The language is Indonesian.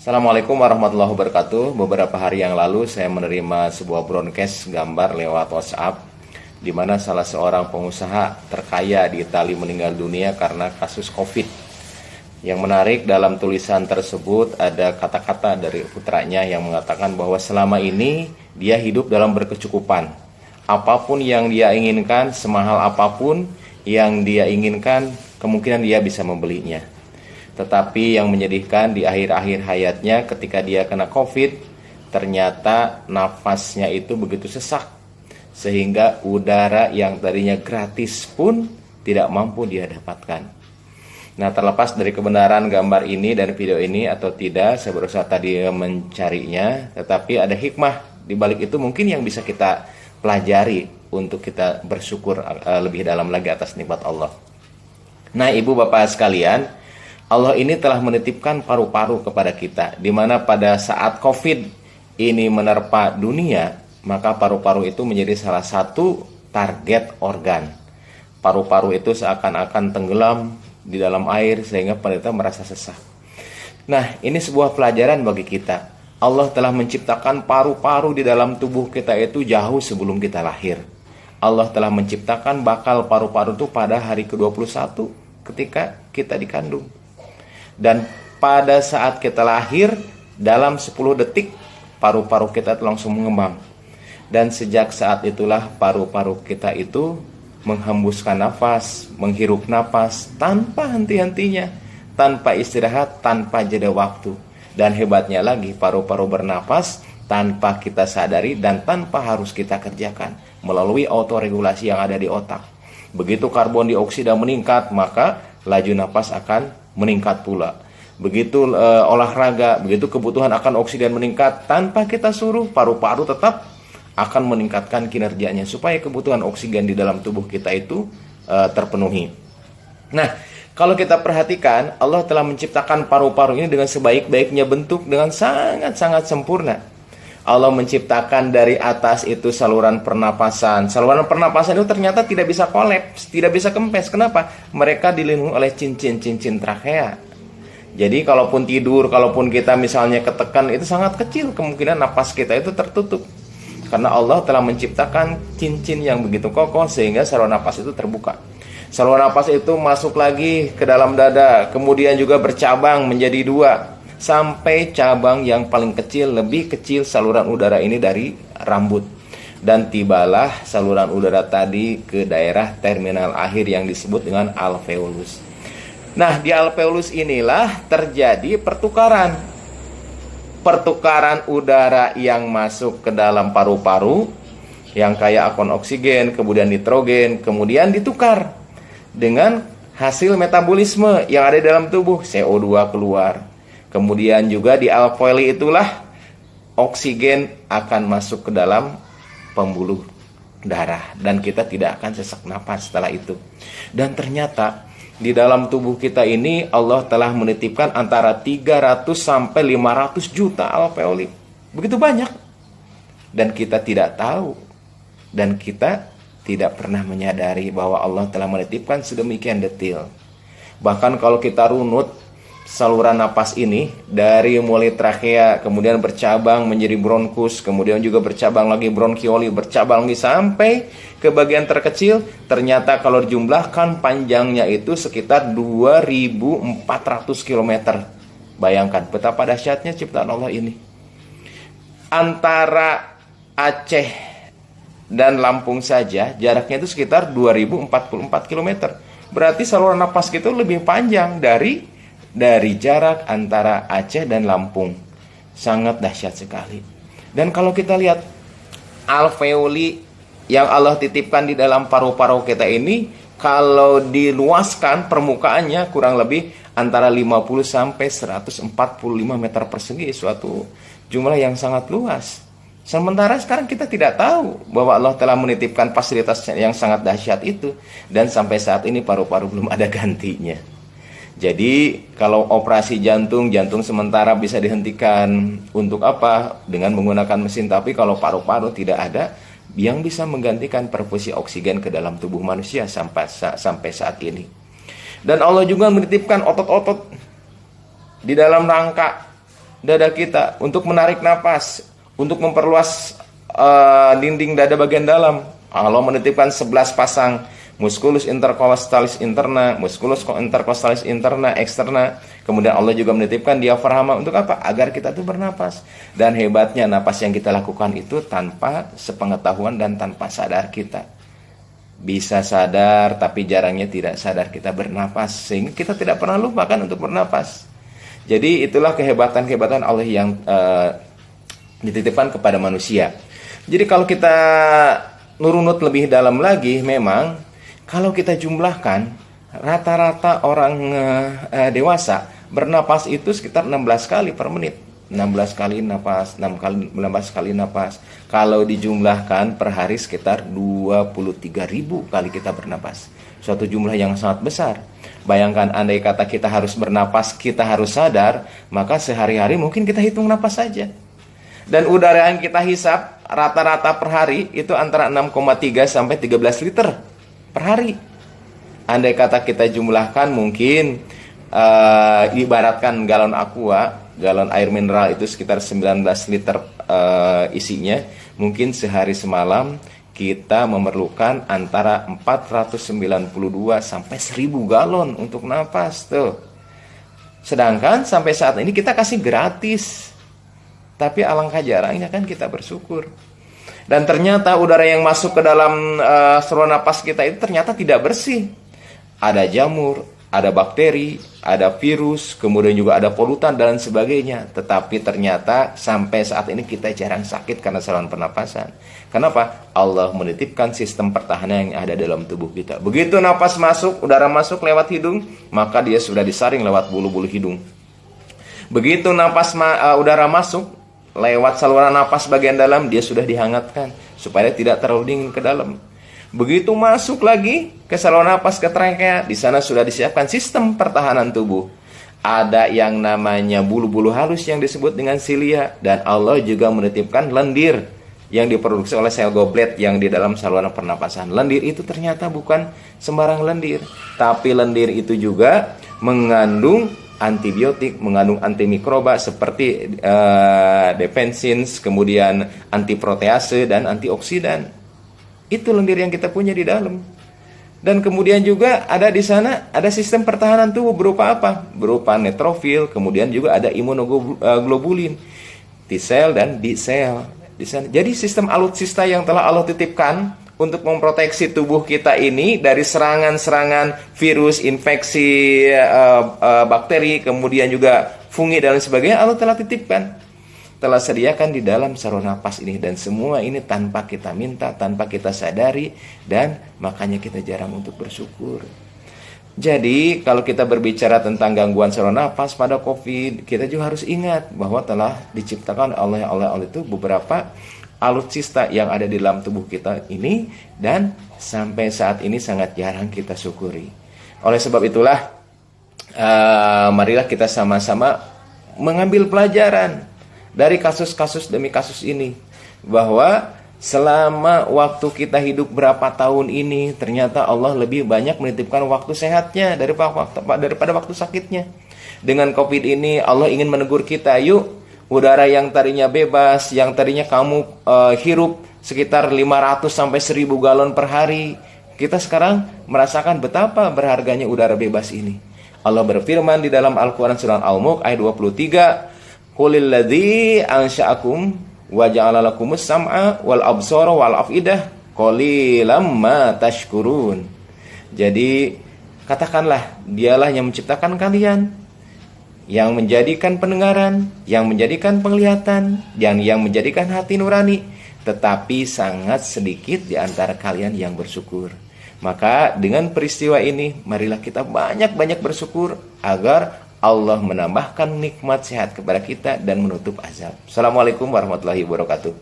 Assalamualaikum warahmatullahi wabarakatuh. Beberapa hari yang lalu saya menerima sebuah broadcast gambar lewat WhatsApp di mana salah seorang pengusaha terkaya di Italia meninggal dunia karena kasus COVID. Yang menarik dalam tulisan tersebut ada kata-kata dari putranya yang mengatakan bahwa selama ini dia hidup dalam berkecukupan. Apapun yang dia inginkan, semahal apapun yang dia inginkan, kemungkinan dia bisa membelinya. Tetapi yang menyedihkan di akhir-akhir hayatnya ketika dia kena COVID, ternyata nafasnya itu begitu sesak, sehingga udara yang tadinya gratis pun tidak mampu dia dapatkan. Nah, terlepas dari kebenaran gambar ini dan video ini atau tidak, saya berusaha tadi mencarinya, tetapi ada hikmah di balik itu mungkin yang bisa kita pelajari untuk kita bersyukur lebih dalam lagi atas nikmat Allah. Nah, ibu bapak sekalian, Allah ini telah menitipkan paru-paru kepada kita, di mana pada saat COVID ini menerpa dunia, maka paru-paru itu menjadi salah satu target organ. Paru-paru itu seakan-akan tenggelam di dalam air sehingga penderita merasa sesak. Nah, ini sebuah pelajaran bagi kita. Allah telah menciptakan paru-paru di dalam tubuh kita itu jauh sebelum kita lahir. Allah telah menciptakan bakal paru-paru itu pada hari ke-21 ketika kita dikandung. Dan pada saat kita lahir, dalam 10 detik paru-paru kita itu langsung mengembang. Dan sejak saat itulah paru-paru kita itu menghembuskan nafas, menghirup nafas tanpa henti-hentinya, tanpa istirahat, tanpa jeda waktu. Dan hebatnya lagi, paru-paru bernafas tanpa kita sadari dan tanpa harus kita kerjakan, melalui autoregulasi yang ada di otak. Begitu karbon dioksida meningkat, maka laju nafas akan meningkat pula. Begitu olahraga, begitu kebutuhan akan oksigen meningkat, tanpa kita suruh, paru-paru tetap akan meningkatkan kinerjanya supaya kebutuhan oksigen di dalam tubuh kita itu terpenuhi. Nah, kalau kita perhatikan, Allah telah menciptakan paru-paru ini dengan sebaik-baiknya bentuk, dengan sangat-sangat sempurna. Allah menciptakan dari atas itu saluran pernapasan. Saluran pernapasan itu ternyata tidak bisa kolaps, tidak bisa kempes. Kenapa? Mereka dilindungi oleh cincin-cincin trakea. Jadi kalaupun tidur, kalaupun kita misalnya ketekan, itu sangat kecil kemungkinan napas kita itu tertutup. Karena Allah telah menciptakan cincin yang begitu kokoh sehingga saluran napas itu terbuka. Saluran napas itu masuk lagi ke dalam dada, kemudian juga bercabang menjadi 2. Sampai cabang yang paling kecil, lebih kecil saluran udara ini dari rambut. Dan tibalah saluran udara tadi ke daerah terminal akhir yang disebut dengan alveolus. Nah, di alveolus inilah terjadi pertukaran udara yang masuk ke dalam paru-paru, yang kaya akan oksigen, kemudian nitrogen, kemudian ditukar dengan hasil metabolisme yang ada di dalam tubuh, CO2 keluar. Kemudian juga di alveoli itulah oksigen akan masuk ke dalam pembuluh darah dan kita tidak akan sesak napas setelah itu. Dan ternyata di dalam tubuh kita ini Allah telah menitipkan antara 300 sampai 500 juta alveoli. Begitu banyak. Dan kita tidak tahu dan kita tidak pernah menyadari bahwa Allah telah menitipkan sedemikian detail. Bahkan kalau kita runut saluran napas ini dari mulai trakea, kemudian bercabang menjadi bronkus, kemudian juga bercabang lagi bronkioli, bercabang lagi sampai ke bagian terkecil, ternyata kalau dijumlahkan panjangnya itu sekitar 2400 km. Bayangkan betapa dahsyatnya ciptaan Allah ini. Antara Aceh dan Lampung saja jaraknya itu sekitar 2044 km. Berarti saluran napas kita lebih panjang dari jarak antara Aceh dan Lampung. Sangat dahsyat sekali. Dan kalau kita lihat alveoli yang Allah titipkan di dalam paru-paru kita ini, kalau diluaskan permukaannya kurang lebih antara 50 sampai 145 meter persegi, suatu jumlah yang sangat luas. Sementara sekarang kita tidak tahu bahwa Allah telah menitipkan fasilitas yang sangat dahsyat itu, dan sampai saat ini paru-paru belum ada gantinya. Jadi kalau operasi jantung sementara bisa dihentikan untuk apa? Dengan menggunakan mesin. Tapi kalau paru-paru tidak ada yang bisa menggantikan perfusi oksigen ke dalam tubuh manusia sampai saat ini. Dan Allah juga menitipkan otot-otot di dalam rangka dada kita untuk menarik napas, untuk memperluas dinding dada bagian dalam. Allah menitipkan 11 pasang musculus intercostalis interna, musculus intercostalis interna, externa. Kemudian Allah juga menitipkan diafragma untuk apa? Agar kita tuh bernapas. Dan hebatnya napas yang kita lakukan itu tanpa sepengetahuan dan tanpa sadar kita. Bisa sadar tapi jarangnya tidak sadar kita bernapas, sehingga kita tidak pernah lupakan untuk bernapas. Jadi itulah kehebatan-kehebatan Allah yang dititipkan kepada manusia. Jadi kalau kita nurunut lebih dalam lagi, memang kalau kita jumlahkan rata-rata orang dewasa bernapas itu sekitar 16 kali per menit. 16 kali napas, 16 kali napas. Kalau dijumlahkan per hari sekitar 23.000 kali kita bernapas. Suatu jumlah yang sangat besar. Bayangkan andai kata kita harus bernapas, kita harus sadar, maka sehari-hari mungkin kita hitung napas saja. Dan udara yang kita hisap rata-rata per hari itu antara 6,3 sampai 13 liter per hari. Andai kata kita jumlahkan mungkin ibaratkan galon aqua, galon air mineral itu sekitar 19 liter isinya. Mungkin sehari semalam kita memerlukan antara 492 sampai 1000 galon untuk napas tuh. Sedangkan sampai saat ini kita kasih gratis. Tapi alangkah jarangnya kan kita bersyukur. Dan ternyata udara yang masuk ke dalam saluran napas kita itu ternyata tidak bersih. Ada jamur, ada bakteri, ada virus, kemudian juga ada polutan dan sebagainya. Tetapi ternyata sampai saat ini kita jarang sakit karena saluran pernapasan. Kenapa? Allah menitipkan sistem pertahanan yang ada dalam tubuh kita. Begitu napas masuk, udara masuk lewat hidung, maka dia sudah disaring lewat bulu-bulu hidung. Begitu udara masuk lewat saluran napas bagian dalam, dia sudah dihangatkan supaya tidak terlalu dingin ke dalam. Begitu masuk lagi ke saluran napas ke trachea, di sana sudah disiapkan sistem pertahanan tubuh. Ada yang namanya bulu-bulu halus yang disebut dengan silia, dan Allah juga menitipkan lendir yang diproduksi oleh sel goblet yang di dalam saluran pernapasan. Lendir itu ternyata bukan sembarang lendir, tapi lendir itu juga mengandung antibiotik, mengandung antimikroba seperti defensins, kemudian antiprotease dan antioksidan. Itu lendir yang kita punya di dalam. Dan kemudian juga ada di sana ada sistem pertahanan tubuh berupa apa? Berupa neutrofil, kemudian juga ada imunoglobulin, T cell dan B cell di sana. Jadi sistem alutsista yang telah Allah titipkan untuk memproteksi tubuh kita ini dari serangan-serangan virus, infeksi, bakteri, kemudian juga fungi dan sebagainya, Allah telah titipkan, telah sediakan di dalam saluran napas ini. Dan semua ini tanpa kita minta, tanpa kita sadari, dan makanya kita jarang untuk bersyukur. Jadi kalau kita berbicara tentang gangguan saluran napas pada COVID, kita juga harus ingat bahwa telah diciptakan oleh Allah itu beberapa alutsista yang ada di dalam tubuh kita ini, dan sampai saat ini sangat jarang kita syukuri. Oleh sebab itulah marilah kita sama-sama mengambil pelajaran dari kasus-kasus demi kasus ini, bahwa selama waktu kita hidup berapa tahun ini, ternyata Allah lebih banyak menitipkan waktu sehatnya daripada waktu sakitnya. Dengan COVID ini Allah ingin menegur kita, yuk, udara yang tadinya bebas, yang tadinya kamu hirup sekitar 500 sampai 1000 galon per hari, kita sekarang merasakan betapa berharganya udara bebas ini. Allah berfirman di dalam Al-Quran surah Al-Mulk ayat 23, Qulil ladzi ansha'akum wa ja'ala lakumus sam'a wal absara wal afidah qalilam ma tashkurun. Jadi katakanlah, dialah yang menciptakan kalian, yang menjadikan pendengaran, yang menjadikan penglihatan, yang menjadikan hati nurani, tetapi sangat sedikit di antara kalian yang bersyukur. Maka dengan peristiwa ini, marilah kita banyak-banyak bersyukur agar Allah menambahkan nikmat sehat kepada kita dan menutup azab. Assalamualaikum warahmatullahi wabarakatuh.